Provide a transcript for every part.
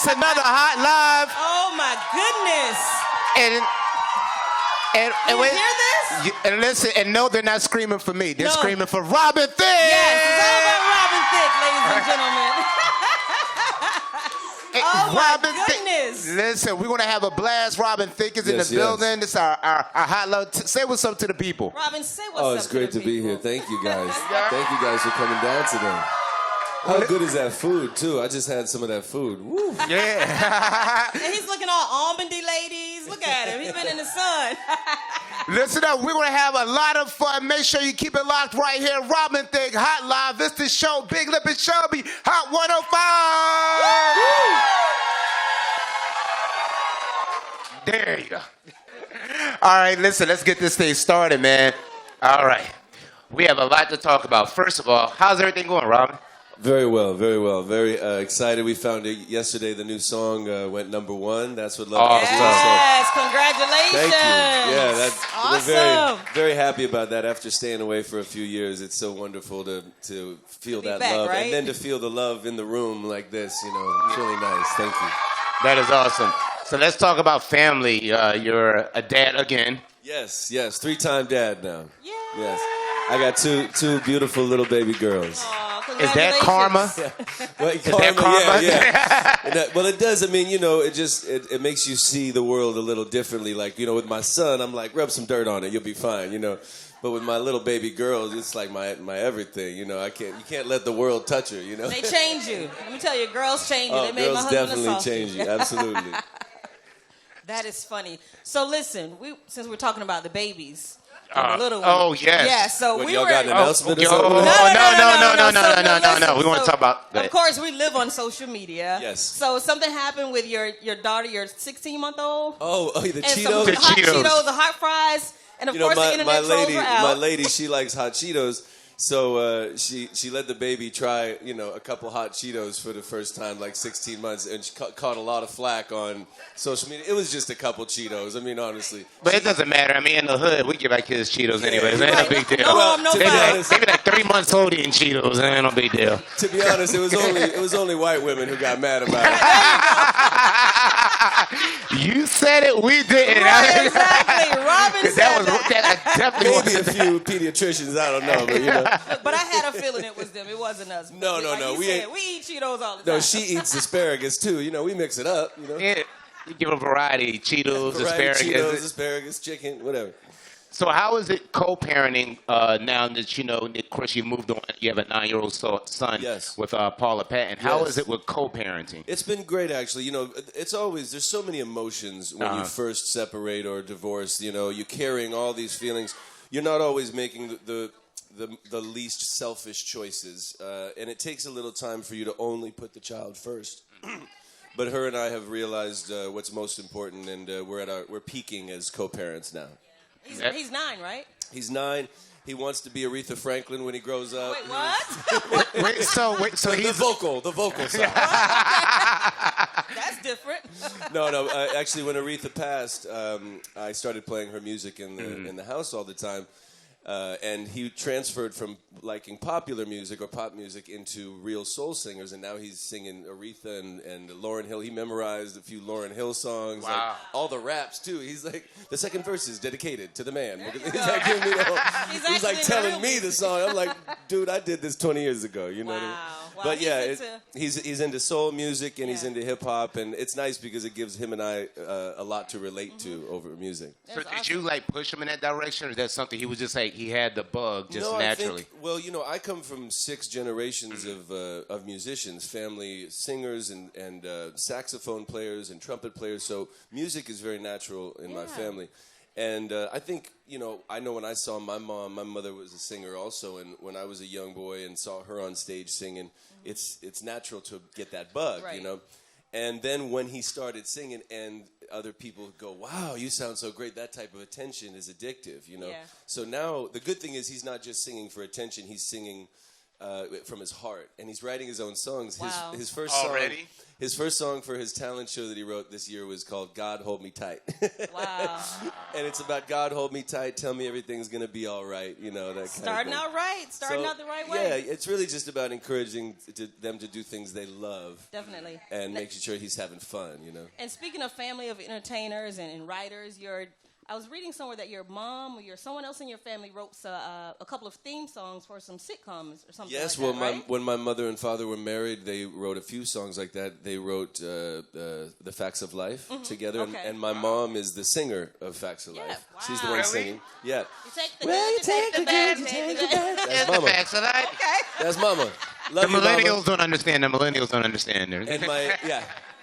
it's another hot live. Oh my goodness. And you wait, hear this? And listen, and no, they're not screaming for me. They're No. screaming for Robin Thicke. Yes, it's all about Robin Thicke, ladies and gentlemen. Oh my goodness. Listen, we're going to have a blast. Robin Thicke is in the building. This is our hot love. Say what's up to the people. Robin, say what's up. Oh, it's great to be here. Thank you guys. Thank you guys for coming down today. How good is that food, too? I just had some of that food. Woo. Yeah. And he's looking all almondy, ladies. Look at him. He's been in the sun. Listen up. We're going to have a lot of fun. Make sure you keep it locked right here. Robin Thicke, Hot Live. This is the show. Big Lip and Shelby, Hot 105. Woo! There you go. All right, listen. Let's get this thing started, man. All right. We have a lot to talk about. First of all, how's everything going, Robin? Very well, very well. Very excited. We found it yesterday. The new song went number 1. That's what love is. Yes, congratulations. Thank you. Yeah, that's awesome. We're very happy about that. After staying away for a few years, it's so wonderful to feel that back, love, right? and then to feel the love in the room like this. You know, it's really nice. Thank you. That is awesome. So let's talk about family. You're a dad again. Yes, 3-time dad now. Yeah. Yes, I got two beautiful little baby girls. Is that karma? Yeah. Well, Is that karma? Yeah. Well, it does. I mean, you know, it makes you see the world a little differently. Like, you know, with my son, I'm like, rub some dirt on it, you'll be fine, you know. But with my little baby girls, it's like my everything, you know. You can't let the world touch her, you know. They change you. Let me tell you, girls change you. They made my girls husband definitely a sausage. change you. Absolutely. That is funny. So listen, since we're talking about the babies. The little one. Oh, yes. Yeah, so What, we y'all were... got an announcement or No. something? No. We want to talk about that. Of course, we live on social media. Yes. So something happened with your daughter, your 16-month-old. Oh, the and Cheetos? Some The hot Cheetos. Cheetos, the hot fries, and of course the internet trolls were out. My lady, she likes hot Cheetos. So she let the baby try, you know, a couple hot Cheetos for the first time, like 16 months, and she caught a lot of flack on social media. It was just a couple Cheetos. I mean, honestly. But it doesn't matter. I mean, in the hood, we give our kids Cheetos anyways. It ain't no big deal. No harm, no They be foul. like 3 months old eating Cheetos. It ain't no big deal. To be honest, it was only white women who got mad about it. You said it, we didn't. Right, exactly. Robin said that was that. I definitely Maybe a few pediatricians, I don't know, but you know. But I had a feeling it was them. It wasn't us. No. Like We eat Cheetos all the time. No, she eats asparagus too. You know, we mix it up. You know, Yeah, you give a variety: Cheetos, Variety, asparagus. Cheetos, asparagus, chicken, whatever. So how is it co-parenting now that you know? Of course, you moved on. You have a 9-year-old son Yes. with Paula Patton. How Yes. is it with co-parenting? It's been great, actually. You know, it's always, there's so many emotions when you first separate or divorce. You know, you're carrying all these feelings. You're not always making the least selfish choices, and it takes a little time for you to only put the child first. But her and I have realized what's most important, and we're peaking as co-parents now. He's 9, right? He's 9. He wants to be Aretha Franklin when he grows up. Wait, what? So he's the vocal side. That's different. No. Actually, when Aretha passed, I started playing her music in the house all the time. And he transferred from liking popular music or pop music into real soul singers, and now he's singing Aretha and Lauryn Hill. He memorized a few Lauryn Hill songs, Wow. like, all the raps too. He's like, the second verse is dedicated to the man. He's like, giving me the whole, he's like telling me the song. I'm like, dude, I did this 20 years ago. You know what I mean? Wow, But yeah, he's he's into soul music and he's into hip hop, and it's nice because it gives him and I a lot to relate to over music. So did you like push him in that direction, or is that something he was just like he had the bug just No, naturally? I think, well, you know, I come from 6 generations of musicians, family singers and saxophone players and trumpet players. So music is very natural in my family. And I think, you know when I saw my mother was a singer also, and when I was a young boy and saw her on stage singing, it's natural to get that bug, you know. And then when he started singing and other people go, wow, you sound so great, that type of attention is addictive, you know. Yeah. So now the good thing is he's not just singing for attention, he's singing from his heart, and he's writing his own songs. Wow. His first Already? song, his first song for his talent show that he wrote this year was called "God Hold Me Tight." Wow. And it's about God hold me tight, tell me everything's gonna be all right, that kind of Starting thing. out right. Starting out the right way. Yeah, it's really just about encouraging them to do things they love. Definitely. And making sure he's having fun, And speaking of family of entertainers and writers, I was reading somewhere that your mom or someone else in your family wrote a couple of theme songs for some sitcoms or something. Yes, like that, right? when my mother and father were married, they wrote a few songs like that. They wrote The Facts of Life together, Okay. and my mom is the singer of Facts of Yeah, Life. wow. She's the one Really? singing. Yeah. You take the Well, good, you take the good, you take the bad. That's It's the Mama. facts of life. Okay. That's Mama. The Love you, Mama. millennials don't understand. The millennials don't understand.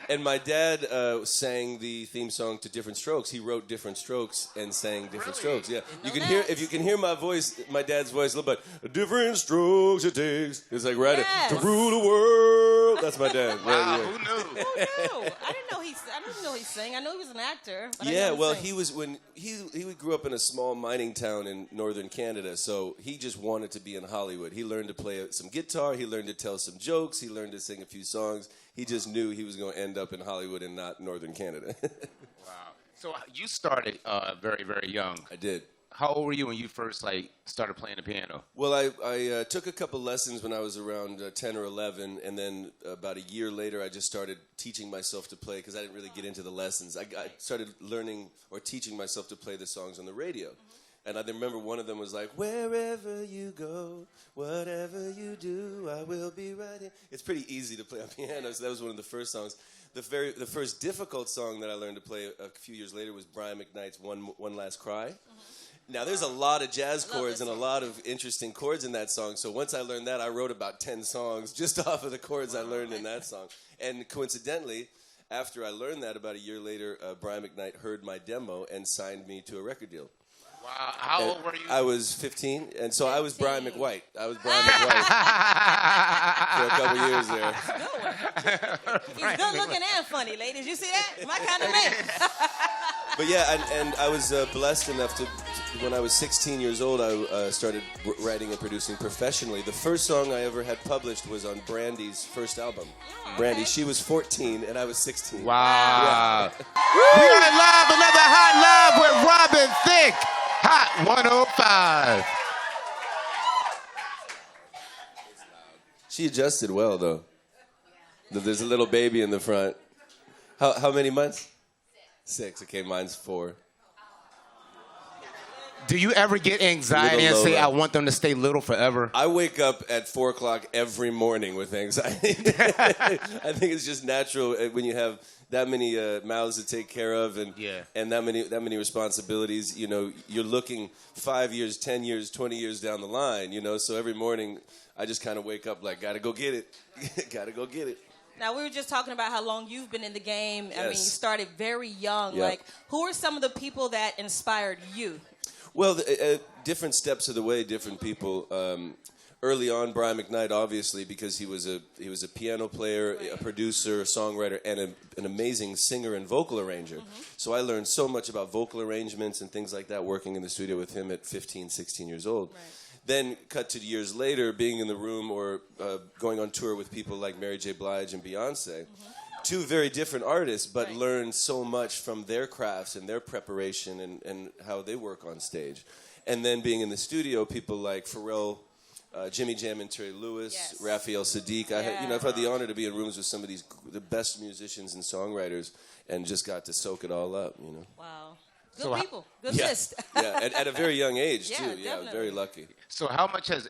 And my dad sang the theme song to Different Strokes. He wrote Different Strokes and sang Different Strokes. Yeah, you can hear if you can hear my voice, my dad's voice a little bit. Different strokes it takes. It's like right Yes. to rule the world. That's my dad. Wow, Right, yeah. who knew? Oh, no. I didn't know he sang. I know he was an actor. But I Yeah, didn't know well, sang. he was when he grew up in a small mining town in northern Canada, so he just wanted to be in Hollywood. He learned to play some guitar, he learned to tell some jokes, he learned to sing a few songs. He just knew he was going to end up in Hollywood and not northern Canada. Wow. So you started very, very young. I did. How old were you when you first started playing the piano? Well, I took a couple lessons when I was around 10 or 11, and then about a year later, I just started teaching myself to play because I didn't really get into the lessons. I started learning or teaching myself to play the songs on the radio. And I remember one of them was like, wherever you go, whatever you do, I will be right here. It's pretty easy to play on piano, so that was one of the first songs. The first difficult song that I learned to play a few years later was Brian McKnight's One Last Cry. Now, there's a lot of jazz chords and a lot of interesting chords in that song, so once I learned that, I wrote about 10 songs just off of the chords I learned in that song. And coincidentally, after I learned that, about a year later, Brian McKnight heard my demo and signed me to a record deal. Wow. How old were you? I was 15, and so I was Brian McWhite. I was Brian McWhite for a couple years there. He's good looking and funny, ladies. You see that? My kind of man. But yeah, and I was blessed enough to, when I was 16 years old, I started writing and producing professionally. The first song I ever had published was on Brandy's first album. Brandy, she was 14, and I was 16. Wow. We are live, another hot live with Robin Thicke. Hot 105. She adjusted well, though. There's a little baby in the front. How many months? 6. Okay, mine's 4. Do you ever get anxiety and say, I want them to stay little forever? I wake up at 4 o'clock every morning with anxiety. I think it's just natural when you have that many mouths to take care of and that many responsibilities. You're looking 5 years, 10 years, 20 years down the line. So every morning I just kind of wake up like, gotta go get it, gotta go get it. Now, we were just talking about how long you've been in the game. Yes. I mean, you started very young. Yeah. Like, who are some of the people that inspired you? Well, different steps of the way, different people. Early on, Brian McKnight, obviously, because he was a piano player, a producer, a songwriter, and an amazing singer and vocal arranger. So I learned so much about vocal arrangements and things like that working in the studio with him at 15, 16 years old. Right. Then, cut to years later, being in the room or going on tour with people like Mary J. Blige and Beyonce. Two very different artists, but learned so much from their crafts and their preparation and how they work on stage. And then being in the studio, people like Pharrell, Jimmy Jam and Terry Lewis, Raphael Sadiq. I've had the honor to be in rooms with some of the best musicians and songwriters and just got to soak it all up, Wow. Good people. Good list. Yeah, at a very young age, too. Yeah, Yeah, I was very lucky. So how much has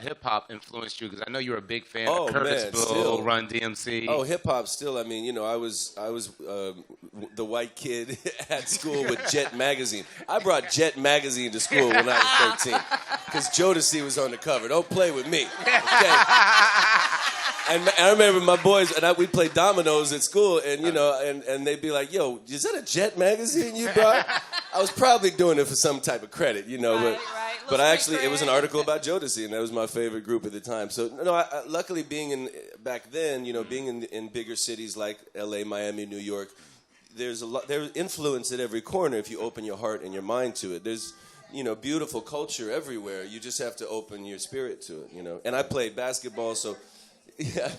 hip-hop influenced you? Because I know you're a big fan of Man, Curtisville, still. Run DMC. Oh, hip-hop still. I mean, I was the white kid at school with Jet Magazine. I brought Jet Magazine to school when I was 13 because Jodeci was on the cover. Don't play with me, okay? And I remember my boys, and we'd play dominoes at school, and and they'd be like, "Yo, is that a Jet Magazine you brought?" I was probably doing it for some type of credit, but it was an article about Jodeci, and that was my favorite group at the time. So luckily being back then, being in bigger cities like L.A., Miami, New York, there's influence at every corner if you open your heart and your mind to it. beautiful culture everywhere. You just have to open your spirit to it, And I played basketball, so yeah.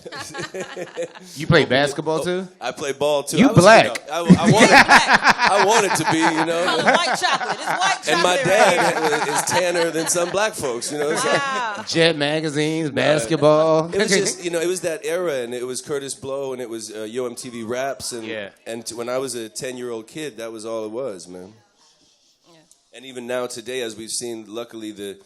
You play basketball too? I play ball too. You black. I wanted to be, Call it white chocolate. It's white chocolate. And my dad is tanner than some black folks, Wow. Jet magazines, basketball. It was just, it was that era, and it was Curtis Blow, and it was Yo MTV Raps, and when I was a 10-year-old kid, that was all it was, man. Yeah. And even now today, as we've seen, luckily that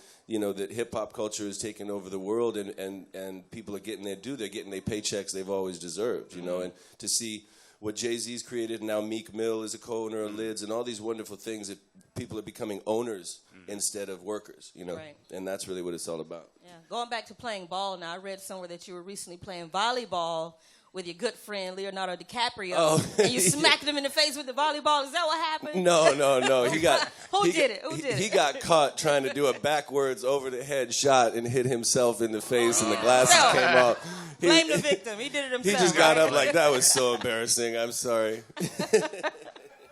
hip hop culture has taken over the world, and people are getting their due. They're getting their paychecks they've always deserved, and to see what Jay-Z's created, and now Meek Mill is a co-owner of Lids, and all these wonderful things that people are becoming owners instead of workers, Right. And that's really what it's all about. Yeah. Going back to playing ball now, I read somewhere that you were recently playing volleyball with your good friend Leonardo DiCaprio, and you smacked him in the face with the volleyball. Is that what happened? No. He got Who did it? He got caught trying to do a backwards over the head shot and hit himself in the face, and the glasses came off. Blame the victim. He did it himself. He just got up like, that was so embarrassing. I'm sorry.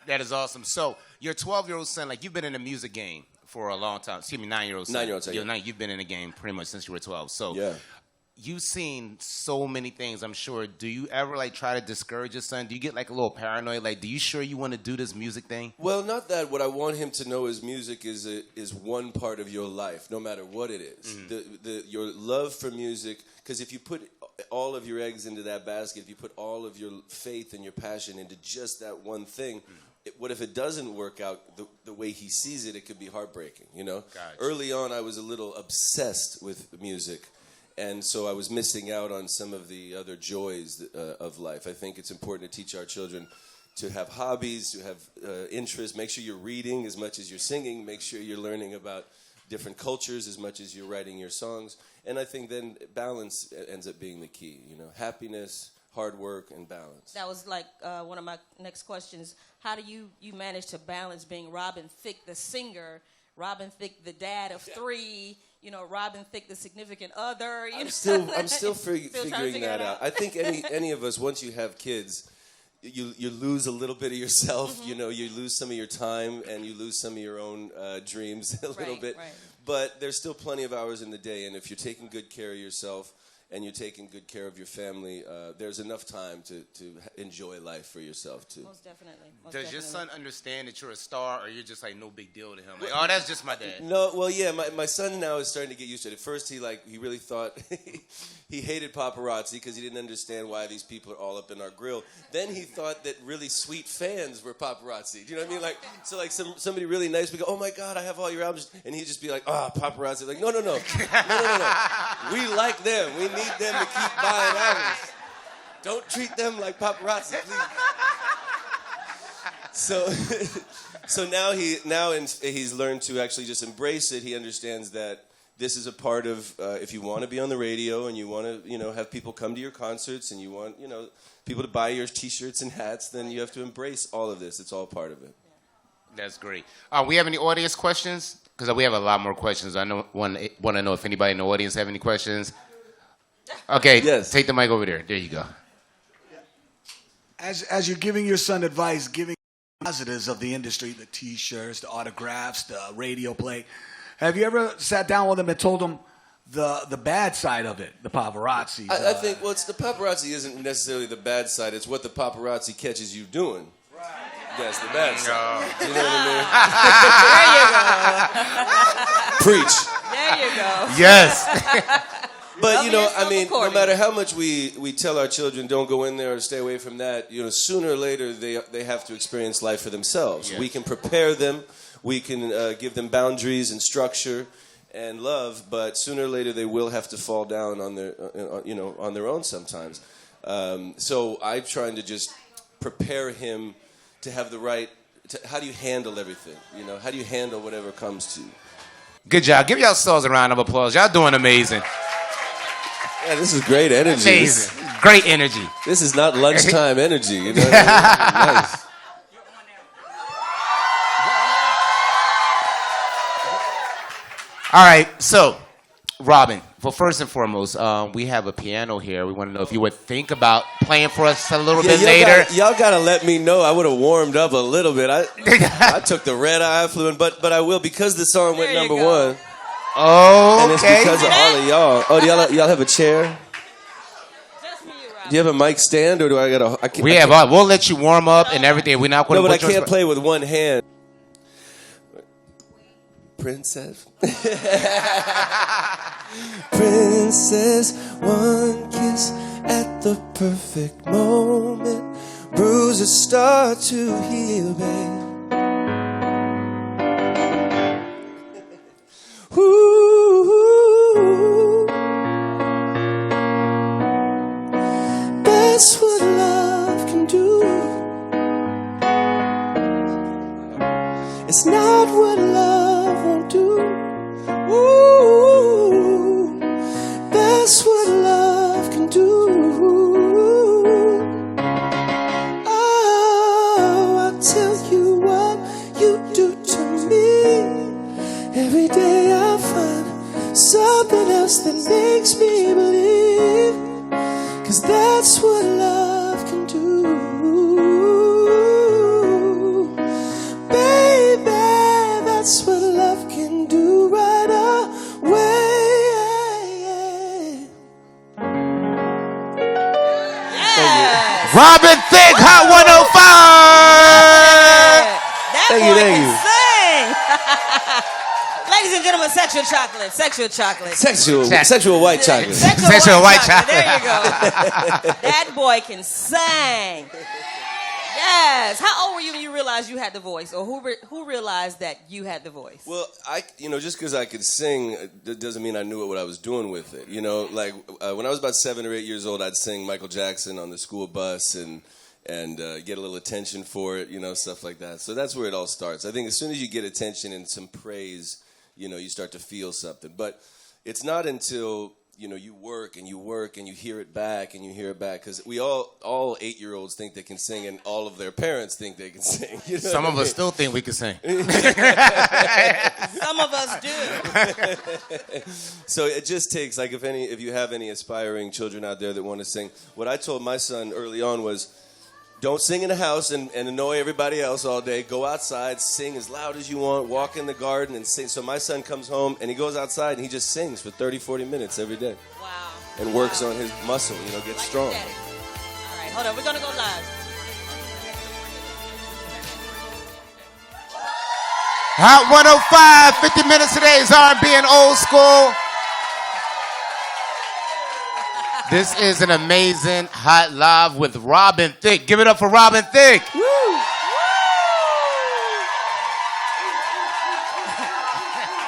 That is awesome. So your 12-year-old son, you've been in the music game for a long time. Excuse me, 9-year-old son. 9-year-old son. You've been in the game pretty much since you were 12. So yeah. You've seen so many things, I'm sure. Do you ever try to discourage your son? Do you get a little paranoid? Do you sure you want to do this music thing? Well, not that. What I want him to know is music is one part of your life, no matter what it is. Mm-hmm. Your love for music, because if you put all of your eggs into that basket, if you put all of your faith and your passion into just that one thing, what if it doesn't work out the way he sees it? It could be heartbreaking, Gotcha. Early on, I was a little obsessed with music. And so I was missing out on some of the other joys of life. I think it's important to teach our children to have hobbies, to have interests. Make sure you're reading as much as you're singing. Make sure you're learning about different cultures as much as you're writing your songs. And I think then balance ends up being the key. Happiness, hard work, and balance. That was one of my next questions. How do you manage to balance being Robin Thicke, the singer, Robin Thicke, the dad of 3, Robin Thicke, the significant other. I'm still figuring that out. I think any of us, once you have kids, you lose a little bit of yourself. Mm-hmm. You lose some of your time, and you lose some of your own dreams a little bit. Right. But there's still plenty of hours in the day, and if you're taking good care of yourself and you're taking good care of your family, there's enough time to enjoy life for yourself, too. Most definitely. Does your son understand that you're a star, or you're just no big deal to him? Oh, that's just my dad. No, well, yeah, my son now is starting to get used to it. At first, he really thought, he hated paparazzi because he didn't understand why these people are all up in our grill. Then he thought that really sweet fans were paparazzi. Do you know what I mean? Somebody really nice would go, oh my God, I have all your albums. And he'd just be like, paparazzi. No. No. We like them. We need them to keep buying albums. Don't treat them like paparazzi, please. So now he's learned to actually just embrace it. He understands that this is a part of if you want to be on the radio and you want to have people come to your concerts and you want people to buy your T-shirts and hats, then you have to embrace all of this. It's all part of it. That's great. We have any audience questions? Because we have a lot more questions. I want to know if anybody in the audience have any questions. Okay, yes. Take the mic over there. There you go. As you're giving your son advice, giving positives of the industry, the T-shirts, the autographs, the radio play, have you ever sat down with him and told him the bad side of it, the paparazzi? I think, it's the paparazzi isn't necessarily the bad side. It's what the paparazzi catches you doing. Right. That's the bad side. You know what I mean? There you go. Preach. There you go. Yes. But, no matter how much we tell our children don't go in there or stay away from that, sooner or later they have to experience life for themselves. Yes. We can prepare them. We can give them boundaries and structure and love, but sooner or later they will have to fall down on their own sometimes. So I'm trying to just prepare him to have the right, how do you handle everything? How do you handle whatever comes to you? Good job. Give yourselves a round of applause. Y'all doing amazing. Yeah, this is great energy. Amazing. Great energy. This is not lunchtime energy. You know what I mean? Nice. All right, so Robin, well, first and foremost, we have a piano here. We want to know if you would think about playing for us a little bit later. Y'all gotta let me know. I would have warmed up a little bit. I took the red eye flu, but I will because the song went number one. Oh, and it's because of all of y'all. Oh, do y'all have a chair? Just for you, Robin. Do you have a mic stand, or do I gotta? We'll let you warm up and everything. We're not going to. No, but I can't play with one hand. Princess. Princess, one kiss at the perfect moment. Bruises start to heal, babe. Ooh, that's what love can do. It's not what love won't do. Ooh, that's what love can do. Oh, I'll tell you what you do to me. Every day I find something else that makes me believe. 'Cause that's what love can do. Baby, that's what love can do right away. Yes. Robin Thicke, Hot 105. That Thank boy you. can sing. Ladies and gentlemen, sexual chocolate. Sexual chocolate. Sexual white chocolate. Sexual white chocolate. There you go. That boy can sing. Yes. How old were you when you realized you had the voice, or who realized that you had the voice? Well, just because I could sing doesn't mean I knew what I was doing with it. Like when I was about 7 or 8 years old, I'd sing Michael Jackson on the school bus and get a little attention for it, stuff like that. So that's where it all starts. I think as soon as you get attention and some praise, you start to feel something. But it's not until you work and you hear it back and you hear it back, because we all 8-year-olds think they can sing, and all of their parents think they can sing. Some of us still think we can sing. Some of us do. So it just takes, like, if you have any aspiring children out there that want to sing, what I told my son early on was, don't sing in the house and annoy everybody else all day. Go outside, sing as loud as you want, walk in the garden and sing. So my son comes home and he goes outside and he just sings for 30, 40 minutes every day. Wow. And works on his muscle, gets Like strong. your daddy. All right, hold on. We're going to go live. Hot 105, 50 minutes today's R&B and old school. This is an amazing Hot Live with Robin Thicke. Give it up for Robin Thicke. Woo!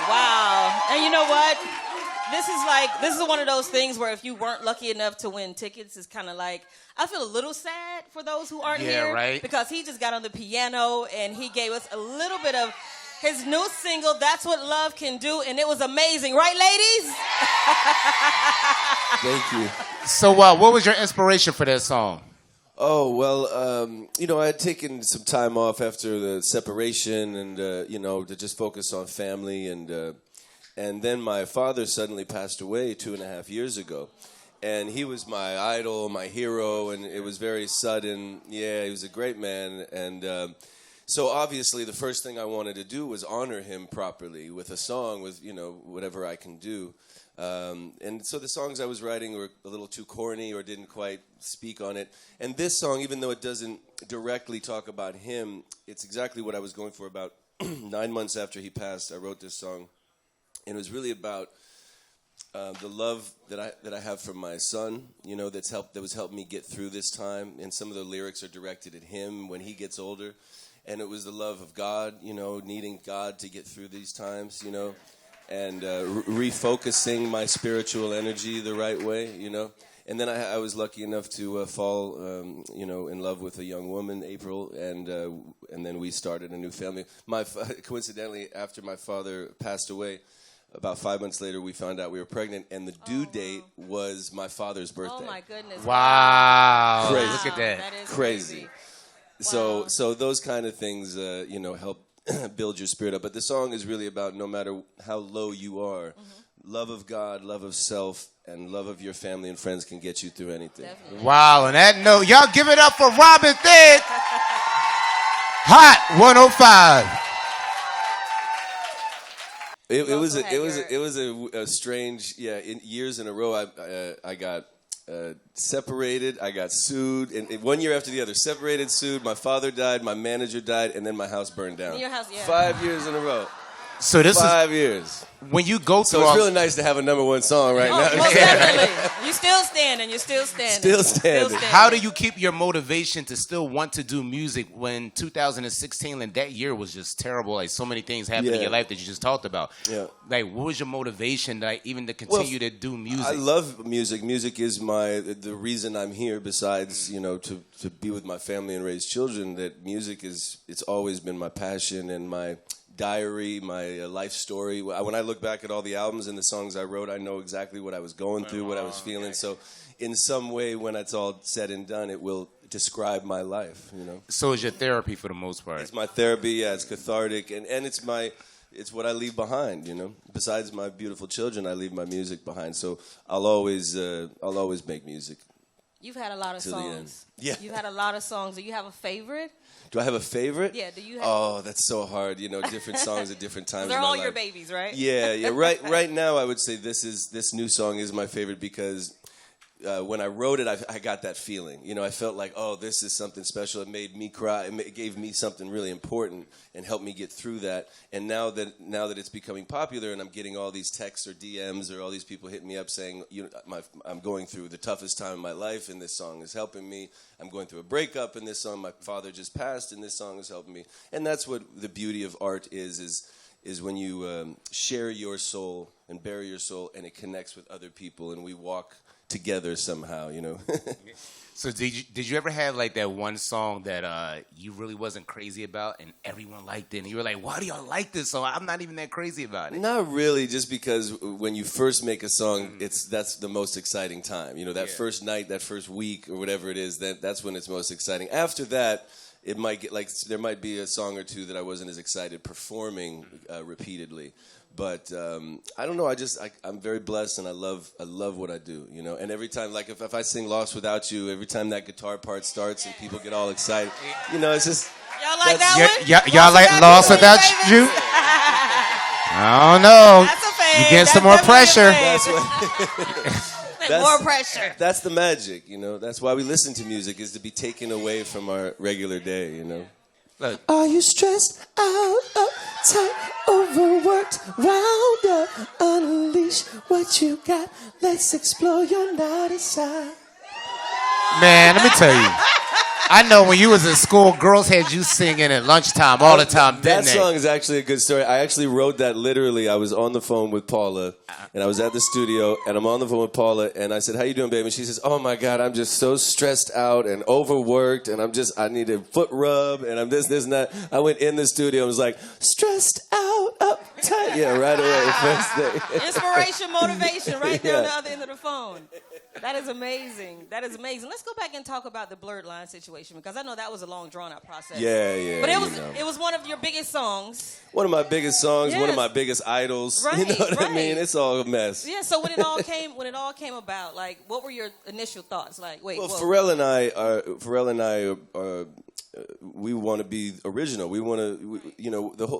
Wow. And you know what? This is one of those things where if you weren't lucky enough to win tickets, it's kind of like, I feel a little sad for those who aren't here. Yeah, right. Because he just got on the piano and he gave us a little bit of his new single, That's What Love Can Do, and it was amazing. Right, ladies? Thank you. So what was your inspiration for that song? Oh, well, I had taken some time off after the separation and, to just focus on family. And then my father suddenly passed away 2.5 years ago. And he was my idol, my hero, and it was very sudden. Yeah, he was a great man. And so obviously the first thing I wanted to do was honor him properly with a song, with, whatever I can do. And so the songs I was writing were a little too corny or didn't quite speak on it. And this song, even though it doesn't directly talk about him, it's exactly what I was going for. About 9 months after he passed, I wrote this song. And it was really about the love that I have for my son, that was helped me get through this time. And some of the lyrics are directed at him when he gets older. And it was the love of God, needing God to get through these times, and refocusing my spiritual energy the right way, And then I was lucky enough to fall, in love with a young woman, April, and then we started a new family. Coincidentally, after my father passed away, about 5 months later, we found out we were pregnant, and the due date was my father's birthday. Oh, my goodness. Wow. Crazy. Look at that. That is Crazy. Wow. So those kind of things, help build your spirit up. But the song is really about no matter how low you are, love of God, love of self, and love of your family and friends can get you through anything. Definitely. Wow, on that note, y'all give it up for Robin Thicke. Hot 105. It was a strange years in a row. I got separated. I got sued, and 1 year after the other, separated, sued. My father died. My manager died, and then my house burned down. Your house, yeah. 5 years in a row. So this 5 years. When you go through. So it's really nice to have a #1 song right now. Most definitely. You're still standing. You're still standing. Still standing. How do you keep your motivation to still want to do music when 2016 and that year was just terrible? Like so many things happened in your life that you just talked about. Yeah. Like what was your motivation, like even to continue to do music? I love music. Music is the reason I'm here. Besides, to be with my family and raise children. That music it's always been my passion and my diary, my life story. When I look back at all the albums and the songs I wrote, I know exactly what I was going through, what I was feeling. Okay. So in some way, when it's all said and done, it will describe my life, So it's your therapy for the most part. It's my therapy, yeah, it's cathartic, and it's what I leave behind, Besides my beautiful children, I leave my music behind. So I'll always make music. You've had a lot of songs. Yeah. You've had a lot of songs. Do you have a favorite? Do I have a favorite? Yeah, do you have? Oh, that's so hard. Different songs at different times. They're in my all life. your babies, right? Yeah. Right now, I would say this new song is my favorite because when I wrote it, I got that feeling. I felt like, oh, this is something special. It made me cry. It gave me something really important and helped me get through that. And now that it's becoming popular and I'm getting all these texts or DMs or all these people hitting me up saying, I'm going through the toughest time in my life and this song is helping me. I'm going through a breakup and this song, my father just passed and this song is helping me. And that's what the beauty of art is when you share your soul and bury your soul and it connects with other people and we walk together somehow, So did you ever have like that one song that you really wasn't crazy about and everyone liked it and you were like, why do y'all like this song? I'm not even that crazy about it. Not really, just because when you first make a song, that's the most exciting time. That first night, that first week or whatever it is, that's when it's most exciting. After that, it might get there might be a song or two that I wasn't as excited performing repeatedly. But I don't know. I'm very blessed, and I love what I do. And every time, like if I sing "Lost Without You," every time that guitar part starts and people get all excited, it's just y'all like that one. Y'all like "Lost Without You"? I don't know. That's a fave. You getting some more pressure? More pressure. That's the magic. That's why we listen to music, is to be taken away from our regular day. Look. Are you stressed out, uptight, overworked, wound up? Unleash what you got. Let's explore your naughty side. Man, let me tell you. I know when you was in school, girls had you singing at lunchtime all the time, didn't they? That song is actually a good story. I actually wrote that literally. I was on the phone with Paula, and I was at the studio, and I'm on the phone with Paula, and I said, how you doing, baby? And she says, oh, my God, I'm just so stressed out and overworked, and I need a foot rub, and I'm this, and that. I went in the studio and was like, stressed out, uptight. Yeah, right away, first day. Inspiration, motivation, right there on the other end of the phone. That is amazing. Let's go back and talk about the Blurred Line situation, because I know that was a long, drawn-out process. Yeah. But it was one of your biggest songs. One of my biggest songs, one of my biggest idols. Right, you know what I mean? It's all a mess. Yeah, so when it all came about, like, what were your initial thoughts? Like, wait, well, Pharrell and I are we want to be original. We want to,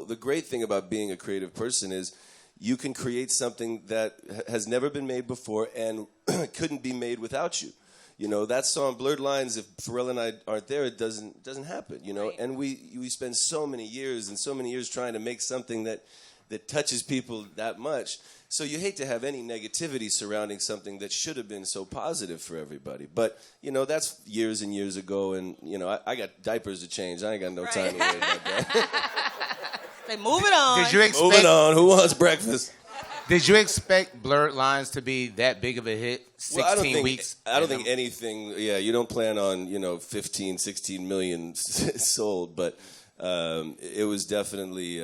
the great thing about being a creative person is you can create something that has never been made before and couldn't be made without you. That song "Blurred Lines," if Pharrell and I aren't there, it doesn't happen. Right. And we spend so many years trying to make something that touches people that much. So you hate to have any negativity surrounding something that should have been so positive for everybody. But that's years and years ago, and I got diapers to change. I ain't got no time to worry about that. They moving on. Moving on. Who wants breakfast? Did you expect Blurred Lines to be that big of a hit? 16 weeks? I don't think anything. Yeah, you don't plan on 15, 16 million sold, but it was definitely.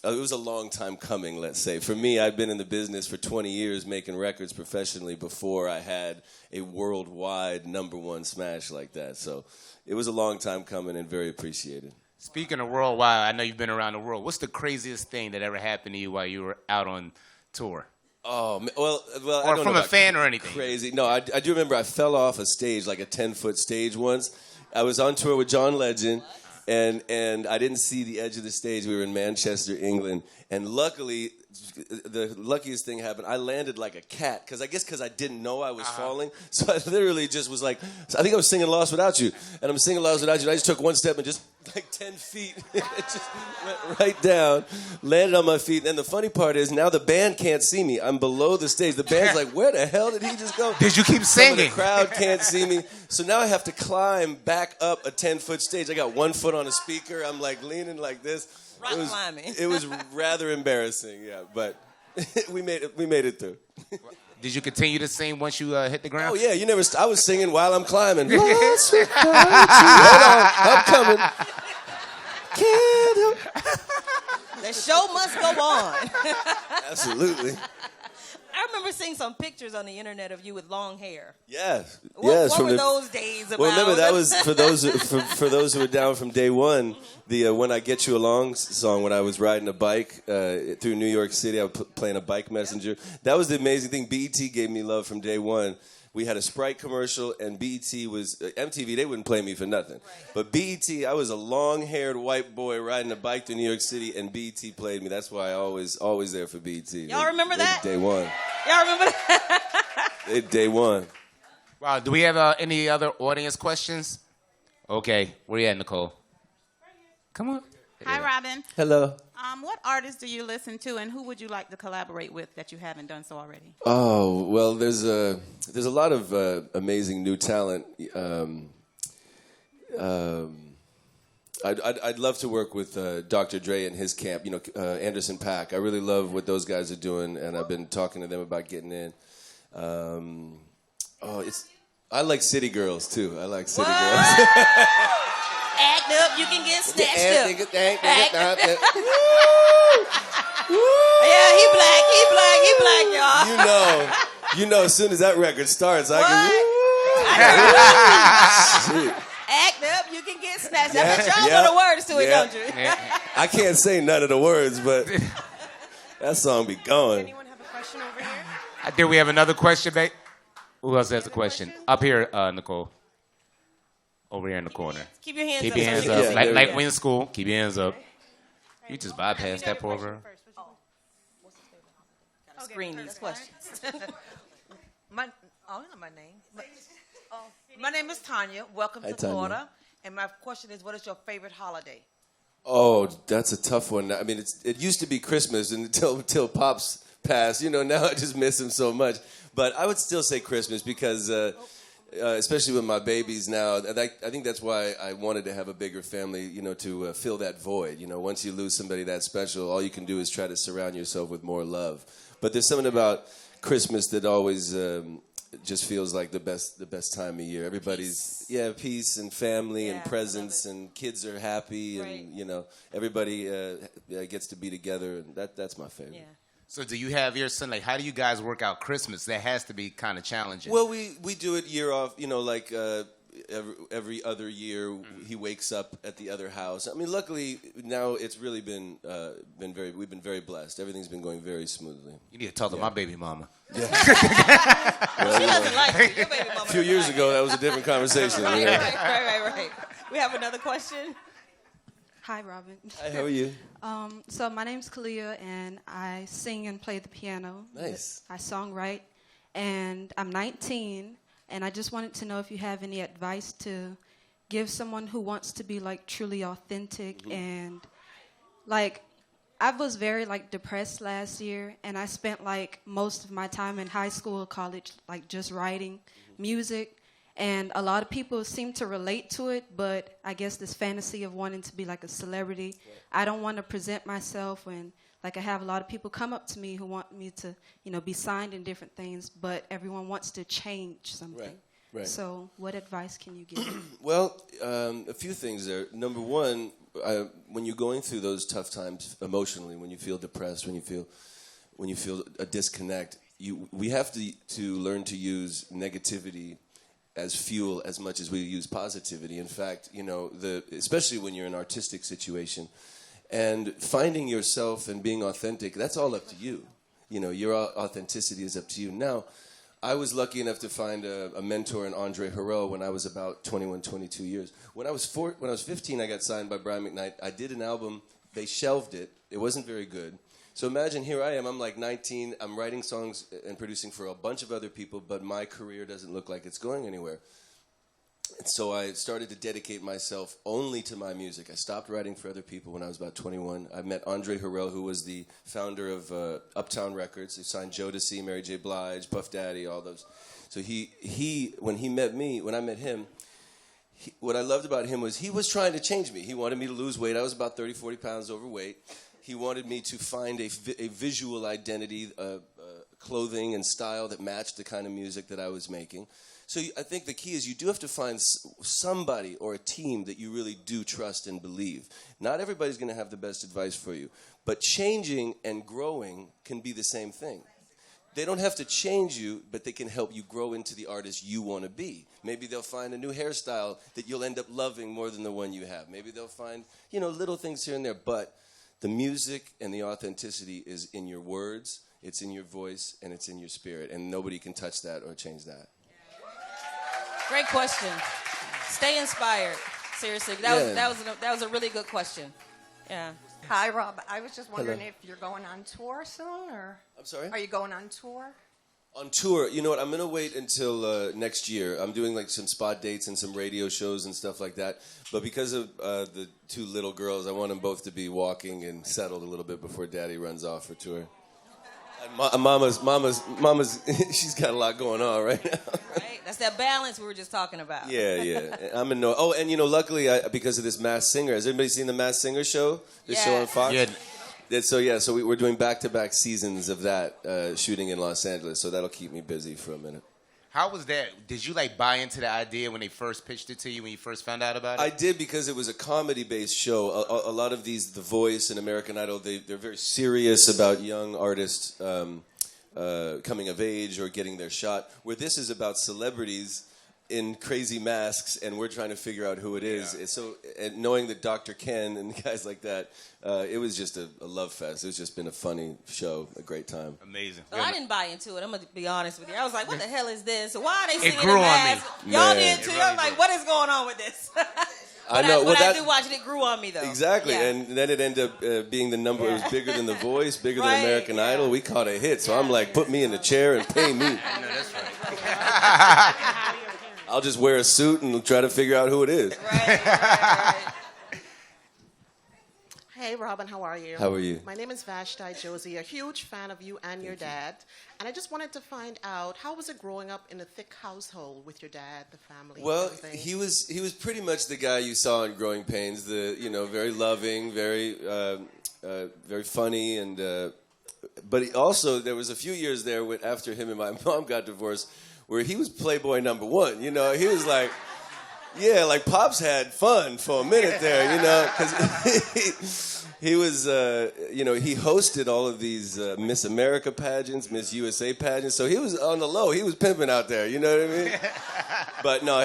It was a long time coming, let's say. For me, I'd been in the business for 20 years making records professionally before I had a worldwide #1 smash like that. So it was a long time coming and very appreciated. Speaking of worldwide, I know you've been around the world. What's the craziest thing that ever happened to you while you were out on tour? Oh, well, I Or don't from know a fan or anything? Crazy. No, I do remember I fell off a stage, like a 10-foot stage once. I was on tour with John Legend, and I didn't see the edge of the stage. We were in Manchester, England, and luckily, the luckiest thing happened. I landed like a cat, because I didn't know I was falling. So I literally just was like, I think I was singing Lost Without You, and I'm singing Lost Without You, and I just took one step and just like 10 feet, it just went right down, landed on my feet. And then the funny part is now the band can't see me. I'm below the stage. The band's like, where the hell did he just go? Did you keep Some of singing? the crowd can't see me. So now I have to climb back up a 10-foot stage. I got one foot on a speaker. I'm like leaning like this. Rock climbing. It was rather embarrassing, yeah, but we made it through. Did you continue to sing once you hit the ground? Oh yeah, I was singing while I'm climbing. Lost without you. Hold on, I'm coming. Can't The show must go on. Absolutely. I remember seeing some pictures on the internet of you with long hair. Yes. What were those days about? Well, remember that was for those who were down from day one. The "When I Get You Along" song. When I was riding a bike through New York City, I was playing a bike messenger. That was the amazing thing. BET gave me love from day one. We had a Sprite commercial, and BET was MTV. They wouldn't play me for nothing. Right. But BET, I was a long-haired white boy riding a bike through New York City, and BET played me. That's why I always there for BET. Y'all remember that? Day one. Y'all remember that? Day one. Wow. Do we have any other audience questions? Okay. Where you at, Nicole? Come on. Hi, Robin. Hello. What artists do you listen to, and who would you like to collaborate with that you haven't done so already? Oh, well, there's a lot of amazing new talent. I'd love to work with Dr. Dre and his camp. Anderson .Paak. I really love what those guys are doing, and I've been talking to them about getting in. I like City Girls too. I like City Girls. Act up, you can get snatched up. Yeah, he black, y'all. As soon as that record starts, I can. Act up, you can get snatched up. I bet y'all know the words to it, don't you? I can't say none of the words, but that song be going. Anyone have a question over here? I think we have another question, babe. Who else has a question? Up here, Nicole. Over here in the corner. Keep your hands up. Keep your hands up. Like we in school. Keep your hands up. You just bypassed that program. Gotta screen these questions. I don't know my name. My name is Tanya. Welcome to Tanya. Florida. And my question is, what is your favorite holiday? Oh, that's a tough one. I mean, it used to be Christmas until Pops passed. Now I just miss him so much. But I would still say Christmas because, especially with my babies now, I think that's why I wanted to have a bigger family, to fill that void. Once you lose somebody that special, all you can do is try to surround yourself with more love. But there's something about Christmas that always just feels like the best time of year. Everybody's peace and family and presents and kids are happy and everybody gets to be together, and that's my favorite. Yeah. So do you have your son, how do you guys work out Christmas? That has to be kind of challenging. Well, we do it year off, every other year he wakes up at the other house. I mean, luckily now it's really we've been very blessed. Everything's been going very smoothly. You need to talk to my baby mama. Yeah. She doesn't like you. Your baby mama a few years ago, that was a different conversation. Right. We have another question. Hi, Robin. Hi, how are you? So my name's Kalia, and I sing and play the piano. Nice. I songwrite, and I'm 19, and I just wanted to know if you have any advice to give someone who wants to be, truly authentic. And, I was very, depressed last year, and I spent, most of my time in high school or college, just writing music. And a lot of people seem to relate to it, but I guess this fantasy of wanting to be a celebrity, I don't want to present myself when, I have a lot of people come up to me who want me to, be signed in different things, but everyone wants to change something. Right. So what advice can you give? Well, a few things there. Number one, when you're going through those tough times emotionally, when you feel depressed, when you feel a disconnect, we have to learn to use negativity as fuel as much as we use positivity. In fact, especially when you're in an artistic situation, and finding yourself and being authentic, that's all up to you. your authenticity is up to you. Now, I was lucky enough to find a mentor in Andre Harrell when I was about 21, 22 years. When I was 15, I got signed by Brian McKnight. I did an album. They shelved it. It wasn't very good. So imagine here I am. I'm like 19. I'm writing songs and producing for a bunch of other people, but my career doesn't look like it's going anywhere. And so I started to dedicate myself only to my music. I stopped writing for other people when I was about 21. I met Andre Harrell, who was the founder of Uptown Records. He signed Jodeci, Mary J. Blige, Puff Daddy, all those. So when I met him, what I loved about him was he was trying to change me. He wanted me to lose weight. I was about 30, 40 pounds overweight. He wanted me to find a visual identity, clothing and style that matched the kind of music that I was making. So I think the key is you do have to find somebody or a team that you really do trust and believe. Not everybody's going to have the best advice for you, but changing and growing can be the same thing. They don't have to change you, but they can help you grow into the artist you want to be. Maybe they'll find a new hairstyle that you'll end up loving more than the one you have. Maybe they'll find, little things here and there, but the music and the authenticity is in your words, it's in your voice, and it's in your spirit, and nobody can touch that or change that. Great question. Stay inspired. Seriously, that was a really good question. Yeah. Hi, Rob. I was just wondering if you're going on tour soon, or I'm sorry? Are you going on tour? On tour, you know what? I'm gonna wait until next year. I'm doing like some spot dates and some radio shows and stuff like that. But because of the two little girls, I want them both to be walking and settled a little bit before Daddy runs off for tour. And Mama's, she's got a lot going on right now. Right, that's that balance we were just talking about. Yeah. I'm in no. Oh, and luckily, because of this Masked Singer, has anybody seen the Masked Singer show? This show on Fox. Yeah. So we're doing back-to-back seasons of that shooting in Los Angeles. So that'll keep me busy for a minute. How was that? Did you buy into the idea when they first pitched it to you when you first found out about it? I did, because it was a comedy-based show. A lot of these, The Voice and American Idol, they're very serious about young artists coming of age or getting their shot. Where this is about celebrities in crazy masks, and we're trying to figure out who it is. Yeah. So, and knowing that Dr. Ken and guys like that, it was just a love fest. It's just been a funny show, a great time. Amazing. Well, I didn't buy into it. I'm going to be honest with you. I was like, what the hell is this? Why are they singing it grew in masks? on me. Y'all did too. I was like, what is going on with this? I know. I did watch it. It grew on me, though. Exactly. Yeah. And then it ended up being the number. It was bigger than The Voice, bigger than American Idol. We caught a hit. So I'm like, put me in the chair and pay me. I know, that's right. I'll just wear a suit and try to figure out who it is. Right. Hey, Robin, how are you? How are you? My name is Vashti Josie, a huge fan of you and your dad. And I just wanted to find out, how was it growing up in a Thicke household with your dad, the family? Well, he was pretty much the guy you saw in Growing Pains. Very loving, very funny, and but also there was a few years there after him and my mom got divorced, where he was Playboy number one. He was like, like Pops had fun for a minute there, because he was, he hosted all of these Miss America pageants, Miss USA pageants. So he was on the low. He was pimping out there. You know what I mean? But no,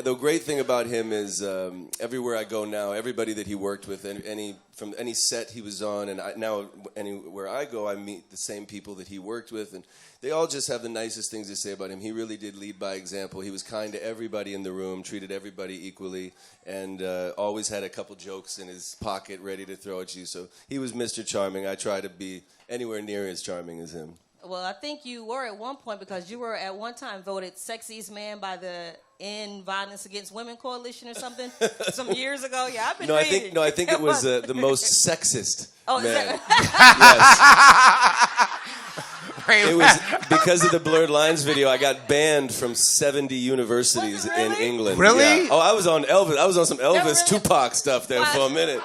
the great thing about him is everywhere I go now, everybody that he worked with, from any set he was on, and now anywhere I go, I meet the same people that he worked with, and they all just have the nicest things to say about him. He really did lead by example. He was kind to everybody in the room, treated everybody equally, and always had a couple jokes in his pocket ready to throw at you. So he was Mr. Charming. I try to be anywhere near as charming as him. Well, I think you were at one point, because you were at one time voted sexiest man by the End Violence Against Women Coalition or something some years ago. Yeah, I've been reading. I think it was the most sexist man. Yes. It was because of the Blurred Lines video. I got banned from 70 universities in England. Really? Yeah. Oh, I was on Elvis. I was on some Elvis Tupac stuff there for a minute.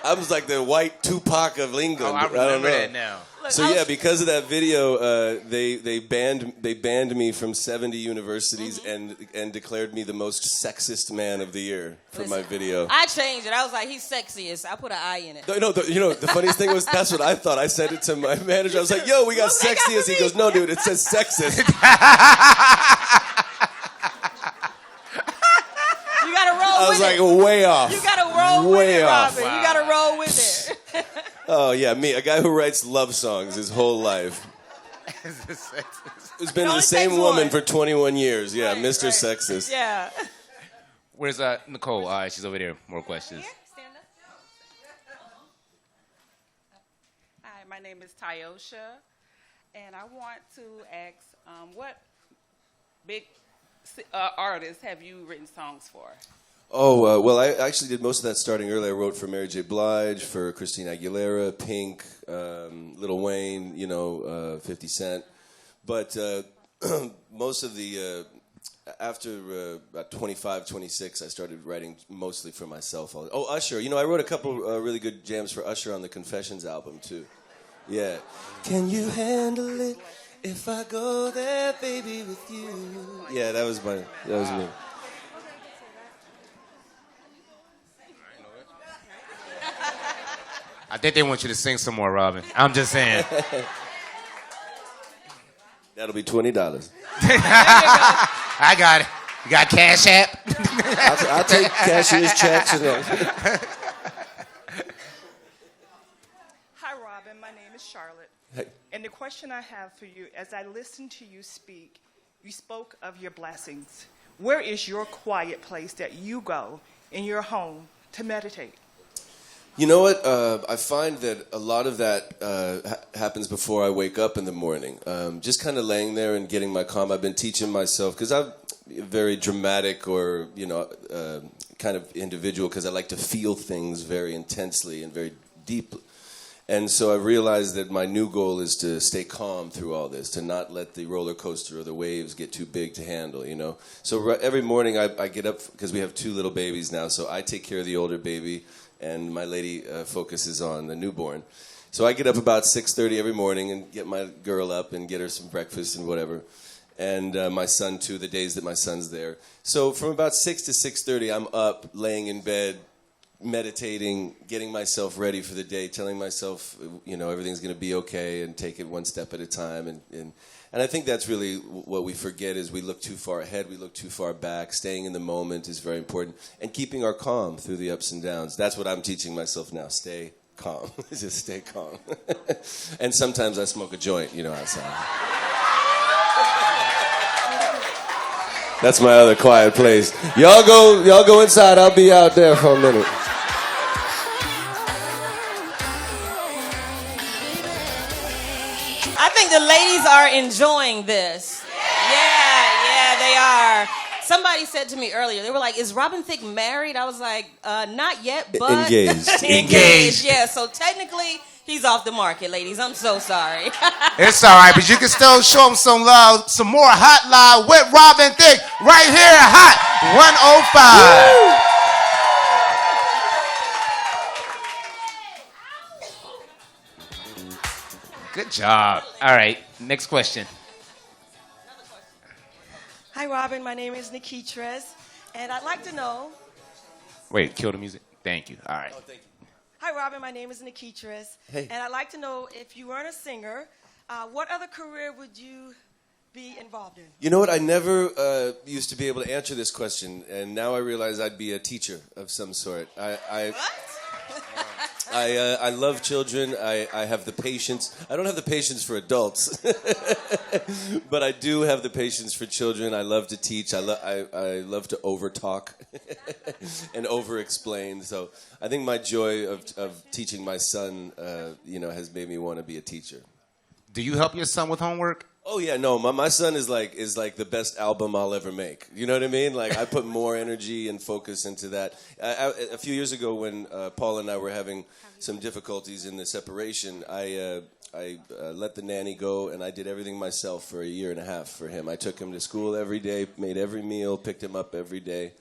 I was like the white Tupac of England. Oh, I remember that now. So yeah, because of that video, they banned me from 70 universities and declared me the most sexist man of the year for my video. I changed it. I was like, he's sexiest. I put an I in it. No, the funniest thing was that's what I thought. I said it to my manager. I was like, "Yo, we got sexiest." He goes, "No, dude, it says sexist." You gotta roll with it. I was like, way off. You gotta roll with it, Robin. Wow. You gotta roll with it. Oh, yeah, me, a guy who writes love songs his whole life. Who's been the same woman for 21 years. Yeah, right, Mr. Right. Sexist. Yeah. Where's Nicole? She's over there. More questions. Stand up. Hi, my name is Tyosha, and I want to ask, what big artists have you written songs for? Oh, well, I actually did most of that starting early. I wrote for Mary J. Blige, for Christina Aguilera, Pink, Lil Wayne, 50 Cent. But most of the, after about 25, 26, I started writing mostly for myself. Oh, Usher. I wrote a couple really good jams for Usher on the Confessions album, too. Yeah. Can you handle it if I go there, baby, with you? Yeah, that was me. I think they want you to sing some more, Robin. I'm just saying. That'll be $20. I got it. You got Cash App? I'll take cashier's checks. Hi, Robin. My name is Charlotte. Hey. And the question I have for you, as I listened to you speak, you spoke of your blessings. Where is your quiet place that you go in your home to meditate? You know what? I find that a lot of that happens before I wake up in the morning. Just kind of laying there and getting my calm. I've been teaching myself, because I'm very dramatic or, kind of individual, because I like to feel things very intensely and very deeply. And so I realized that my new goal is to stay calm through all this, to not let the roller coaster or the waves get too big to handle, So every morning I get up, because we have 2 little babies now, so I take care of the older baby, and my lady focuses on the newborn. So I get up about 6:30 every morning and get my girl up and get her some breakfast and whatever. And my son, too, the days that my son's there. So from about 6 to 6:30, I'm up, laying in bed, meditating, getting myself ready for the day, telling myself, everything's going to be okay, and take it one step at a time. And I think that's really what we forget, is we look too far ahead, we look too far back. Staying in the moment is very important. And keeping our calm through the ups and downs. That's what I'm teaching myself now. Stay calm. Just stay calm. And sometimes I smoke a joint, outside. That's my other quiet place. Y'all go inside. I'll be out there for a minute. I think the ladies are enjoying this. Yeah, they are. Somebody said to me earlier, they were like, is Robin Thicke married? I was like, not yet, but... Engaged. Engaged, yeah. So technically, he's off the market, ladies. I'm so sorry. It's all right, but you can still show him some love, some more Hot Live with Robin Thicke right here at Hot 105. Good job. All right, next question. Hi, Robin. My name is Nikitres, and I'd like to know... Wait, kill the music. Thank you. All right. Oh, thank you. Hi, Robin. My name is Nikitres, Hey. and I'd like to know, if you weren't a singer, what other career would you be involved in? You know what? I never used to be able to answer this question, and now I realize I'd be a teacher of some sort. I love children. I have the patience. I don't have the patience for adults, but I do have the patience for children. I love to teach. I love to over-talk and over-explain. So I think my joy of teaching my son, has made me want to be a teacher. Do you help your son with homework? Oh yeah, no, my son is like the best album I'll ever make. You know what I mean? Like, I put more energy and focus into that. A few years ago, when Paul and I were having some difficulties in the separation, I let the nanny go, and I did everything myself for a year and a half for him. I took him to school every day, made every meal, picked him up every day.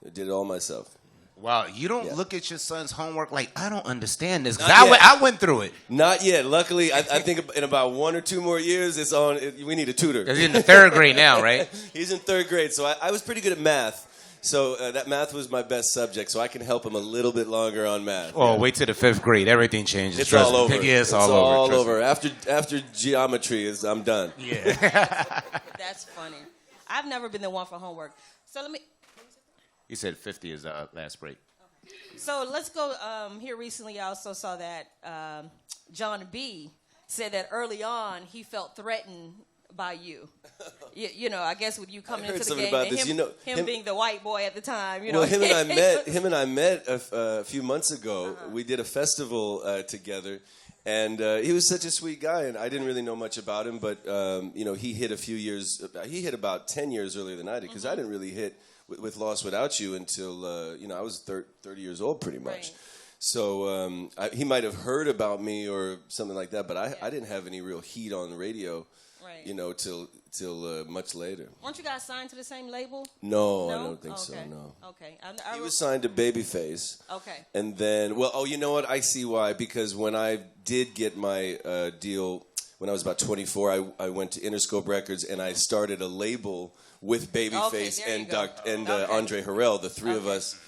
I did it all myself. Wow, you don't look at your son's homework like, I don't understand this. 'Cause Not I went through it. Not yet. Luckily, I think in about 1 or 2 more years, it's on. We need a tutor. He's in the 3rd grade now, right? He's in 3rd grade, so I was pretty good at math. So that math was my best subject, so I can help him a little bit longer on math. Oh, wait till the 5th grade. Everything changes. It's all over. Yeah, it's all over. After geometry I'm done. Yeah. That's funny. I've never been the one for homework. So let me... You said 50 is last break. So let's go here recently. I also saw that John B. said that early on he felt threatened by you. You know, I guess with you coming into the game, about and this. him being the white boy at the time. You know, Well, him and I met a few months ago. We did a festival together, and he was such a sweet guy. And I didn't really know much about him, but he hit a few years. He hit about 10 years earlier than I did, because I didn't really hit with Lost Without You until I was 30 years old, pretty much. Right. So he might have heard about me or something like that, but I didn't have any real heat on the radio. Right. Till much later. Weren't you guys signed to the same label? No, I don't think so. Okay. No. Okay. He was signed to Babyface. Okay. And then, you know what? I see why. Because when I did get my deal, when I was about 24, I went to Interscope Records and I started a label with Babyface and Andre Harrell. The three of us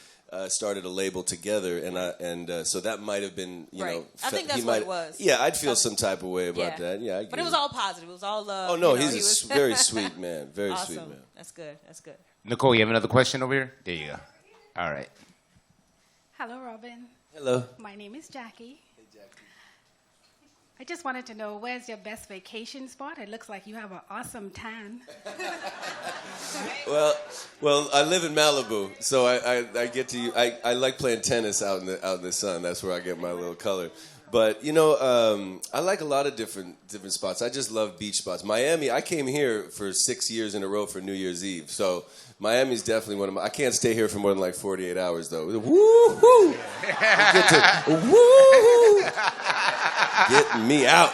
started a label together, and so that might have been, I think that's what it was. Yeah, I'd feel some type of way about that. Yeah, but it was all positive. It was all love. Oh no, he's a very sweet man. Very awesome. sweet man. That's good. That's good. Nicole, you have another question over here? There you go. All right. Hello, Robin. Hello. My name is Jackie. Hey, Jackie. I just wanted to know, where's your best vacation spot? It looks like you have an awesome tan. Well, I live in Malibu, so I get to. I like playing tennis out in the sun. That's where I get my little color. But I like a lot of different spots. I just love beach spots. Miami. I came here for 6 years in a row for New Year's Eve, so Miami's definitely one of my. I can't stay here for more than like 48 hours though. Woo-hoo! Woo-hoo! Get me out.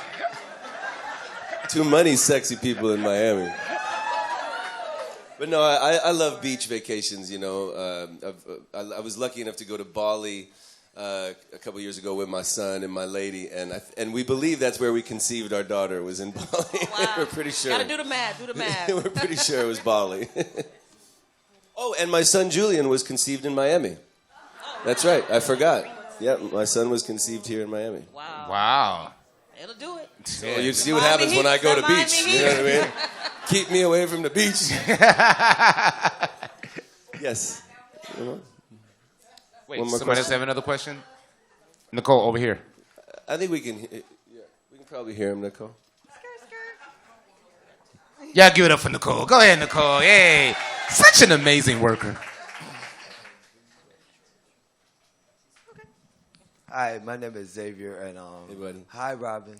Too many sexy people in Miami. But no, I love beach vacations. I was lucky enough to go to Bali a couple years ago with my son and my lady, and we believe that's where we conceived our daughter, was in Bali. Wow. We're pretty sure. Gotta do the math. Do the math. We're pretty sure it was Bali. Oh, and my son Julian was conceived in Miami. That's right. I forgot. Yeah, my son was conceived here in Miami. Wow. It'll do it. So you see what happens when I go to the beach. You know what I mean? Keep me away from the beach. Yes. Wait, somebody else have another question? Nicole, over here. I think we can probably hear him, Nicole. Yeah, give it up for Nicole. Go ahead, Nicole. Yay. Such an amazing worker. Hi, my name is Xavier, and hey, buddy. Hi, Robin.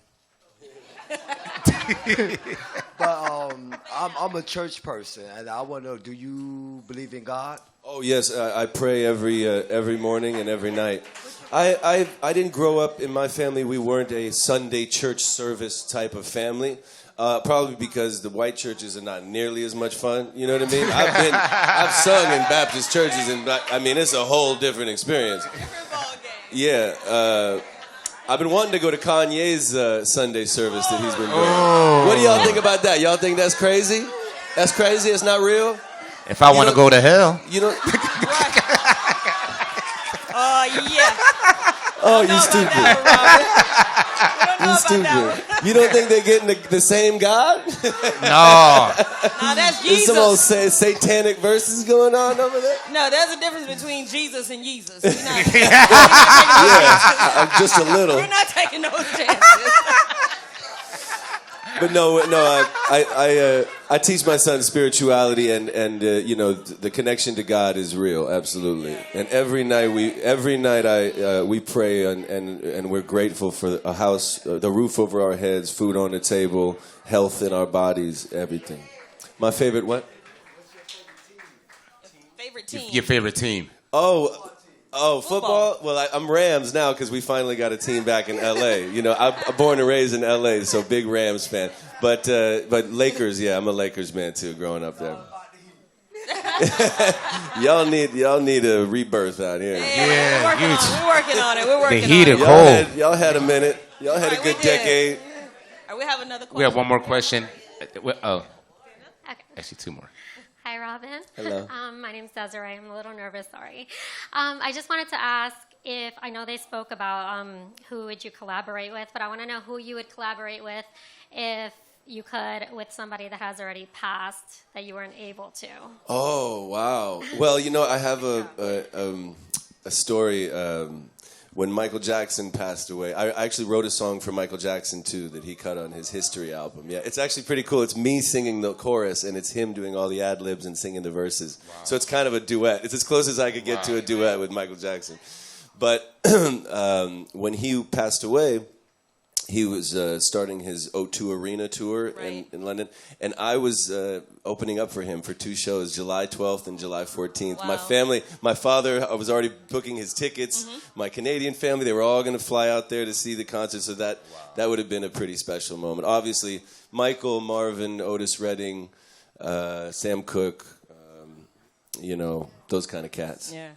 But I'm a church person, and I want to know: do you believe in God? Oh yes, I pray every morning and every night. I didn't grow up in my family. We weren't a Sunday church service type of family. Probably because the white churches are not nearly as much fun. You know what I mean? I've sung in Baptist churches, and I mean it's a whole different experience. Yeah. I've been wanting to go to Kanye's Sunday service that he's been doing. Oh. What do y'all think about that? Y'all think that's crazy? That's crazy? It's not real? If I want to go to hell. You don't... Yeah. Oh, you stupid. You stupid. You don't think they're getting the same God? No. No, that's There's Jesus. some old satanic verses going on over there? No, there's a difference between Jesus and Jesus. Just a little. We're not taking those chances. But no, I teach my son spirituality, and the connection to God is real, absolutely. And every night we pray, and we're grateful for a house, the roof over our heads, food on the table, health in our bodies, everything. My favorite what? Favorite team. Your favorite team. Oh, football? Well, I'm Rams now because we finally got a team back in L.A. I'm born and raised in L.A., so big Rams fan. But Lakers, yeah, I'm a Lakers man too, growing up there. y'all need a rebirth out here. Yeah, we're working on it. The heat is cold. Y'all had a minute. Y'all had a good decade. All right, we have another question. We have one more question. Oh, actually two more. Hi, Robin. Hello. My name's Desiree. I'm a little nervous, sorry. I just wanted to ask if, I know they spoke about who would you collaborate with, but I want to know who you would collaborate with if you could, with somebody that has already passed that you weren't able to. Oh, wow. Well, I have a story. When Michael Jackson passed away, I actually wrote a song for Michael Jackson too that he cut on his History album. Yeah, it's actually pretty cool. It's me singing the chorus and it's him doing all the ad libs and singing the verses. Wow. So it's kind of a duet. It's as close as I could get to a duet with Michael Jackson. But when he passed away, he was starting his O2 Arena tour in London, and I was opening up for him for 2 shows, July 12th and July 14th. Wow. My family, my father, I was already booking his tickets. My Canadian family, they were all going to fly out there to see the concert, so that would have been a pretty special moment. Obviously, Michael, Marvin, Otis Redding, Sam Cooke, those kind of cats. Yeah.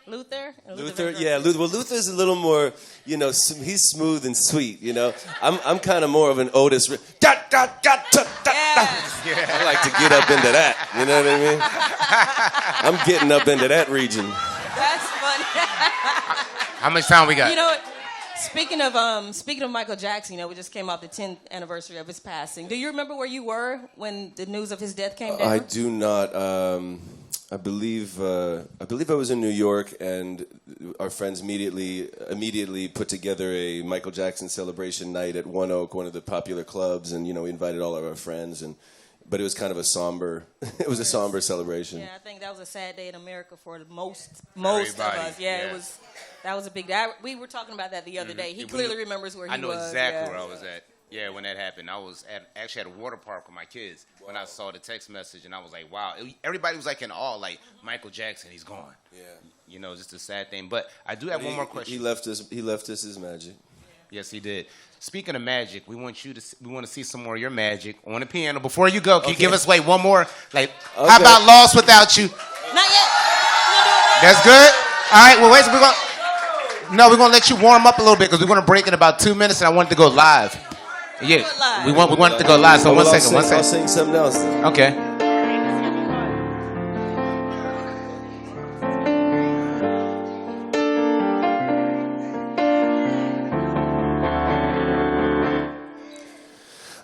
Luther, yeah. Well, Luther's a little more, he's smooth and sweet. I'm kind of more of an Otis. I like to get up into that. You know what I mean? I'm getting up into that region. That's funny. How much time we got? You know what? Speaking of Michael Jackson, we just came off the 10th anniversary of his passing. Do you remember where you were when the news of his death came down? I do not. I believe I was in New York, and our friends immediately put together a Michael Jackson celebration night at One Oak, one of the popular clubs, and we invited all of our friends, but it was kind of a somber. It was a somber celebration. Yeah, I think that was a sad day in America for most of us. Yeah, it was. That was a big day. We were talking about that the other day. He clearly remembers where he was. I know exactly where I was at. Yeah, when that happened, I was actually at a water park with my kids when I saw the text message, and I was like, wow. Everybody was like in awe, like, Michael Jackson, he's gone. Yeah. Just a sad thing. But I do have one more question. He left us his magic. Yes, he did. Speaking of magic, we want to see some more of your magic on the piano. Before you go, can you give us one more? How about Lost Without You? Not yet. That's good? All right, well, wait, we're going to let you warm up a little bit because we're going to break in about 2 minutes, and I want it to go live. Yeah, we want it to go live. So one second. I'll sing something else. Okay.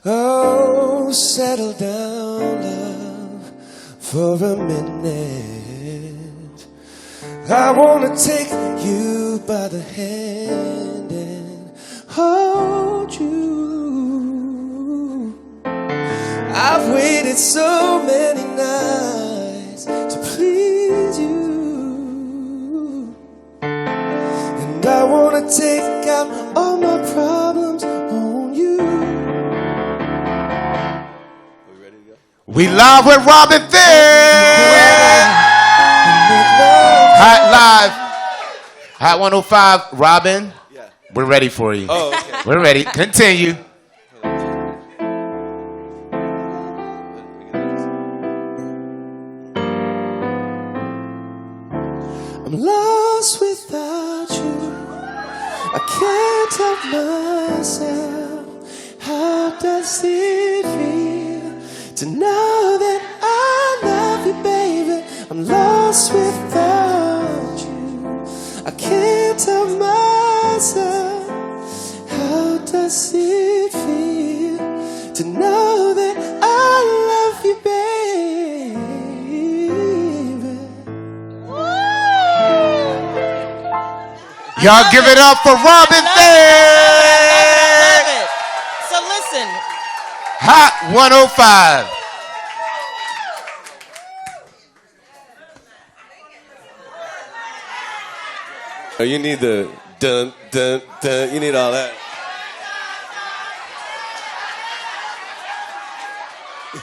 Oh, settle down, love, for a minute. I want to take you by the hand and hold you. I've waited so many nights to please you, and I want to take out all my problems on you. Are we ready to go? We live with Robin Thicke. Hot live. Hot 105. Robin, we're ready for you. Oh, okay. We're ready. Continue. I'm lost without you. I can't help myself. How does it feel to know that I love you, baby? I'm lost without you. I can't help myself. How does it feel to know that I love you, baby? Y'all give it up for Robin Thicke. So listen. Hot 105. Oh, you need the dun, dun, dun. You need all that.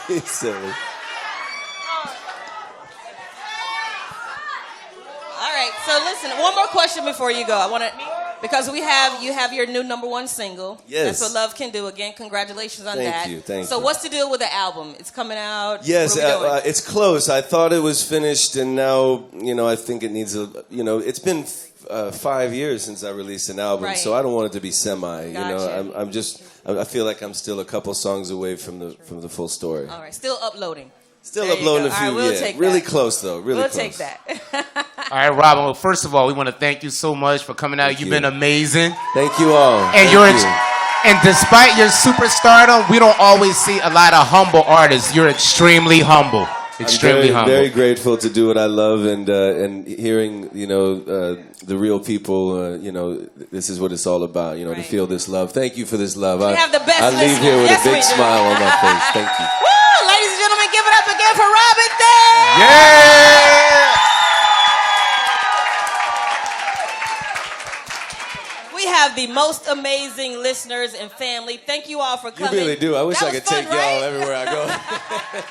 He's silly. All right, so listen, one more question before you go. I want to, because you have your new #1 single. Yes. That's What Love Can Do. Again, congratulations on that. Thank you. So what's the deal with the album? It's coming out. Yes, what are we doing? it's close. I thought it was finished, and now, I think it needs it's been 5 years since I released an album, Right. so I don't want it to be semi. Gotcha. I feel like I'm still a couple songs away from the full story. All right, still uploading. Still There you uploading go. a few. All right, we'll yeah, take really that. close though. Really We'll close. take that. All right, Robin. Well, first of all, we want to thank you so much for coming out. You've been amazing. Thank you all. And and despite your superstardom, we don't always see a lot of humble artists. You're extremely humble. Extremely humble. Very grateful to do what I love, and hearing the real people. This is what it's all about. To feel this love. Thank you for this love. We have the best I leave here with a big smile on my face. Thank you. Woo! Ladies and gentlemen, give it up again for Robin Thicke. Yeah. We have the most amazing listeners and family. Thank you all for coming. You really do. I wish That I was could fun, take right? y'all everywhere I go.